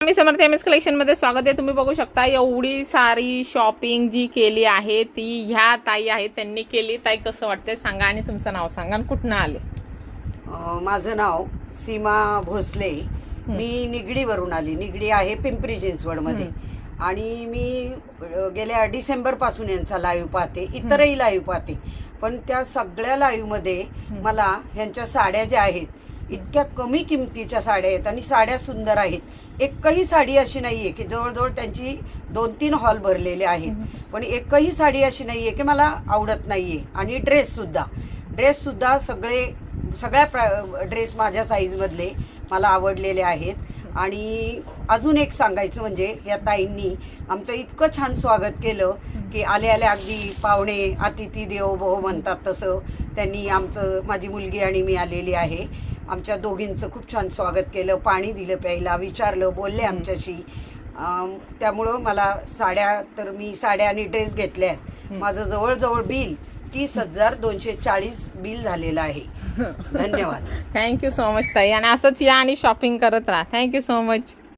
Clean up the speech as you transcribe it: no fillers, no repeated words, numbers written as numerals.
मी समर्थ MS collection मध्ये स्वागत आहे। तुम्ही बघू शकता एवढी सारी शॉपिंग जी केली आहे ती ह्या ताई आहेत, त्यांनी केली। ताई कसं वाटतंय सांगा आणि तुमचं नाव सांगा आणि कुठनं आले? माझं नाव सीमा भोसले, मी निगडीवरून आली। निगडी आहे पिंपरी चिंचवडमध्ये आणि मी गेल्या डिसेंबर पासून यांचा लाईव्ह पाहते, इतरही लाईव्ह पाहते, पण त्या सगळ्या लाईव्हमध्ये मला ह्यांच्या साड्या ज्या आहेत इतक्या कमी किमतीच्या साड्या आहेत आणि साड्या सुंदर आहेत। एकही साडी अशी नाहीये की जवळजवळ त्यांची 2-3 हॉल भरलेले आहेत, पण एकही साडी अशी नाहीये की मला आवडत नाहीये। आणि ड्रेस सुद्धा सगळ्या ड्रेस माझ्या साईजमधले मला आवडलेले आहेत। आणि अजून एक सांगायचं म्हणजे या ताईंनी आमचं इतकं छान स्वागत केलं की आल्या अगदी पाहुणे अतिथी देवो भव म्हणतात तसं त्यांनी माझी मुलगी आणि मी आलेली आहे, आमच्या दोघींचं खूप छान स्वागत केलं, पाणी दिलं प्यायला, विचारलं, बोलले आमच्याशी। त्यामुळं मला मी साड्या आणि ड्रेस घेतले आहेत। माझं जवळजवळ बिल 30,240 बिल झालेलं आहे। धन्यवाद। थँक्यू सो मच ताई, आणि असंच या आणि शॉपिंग करत राहा। Thank you so much.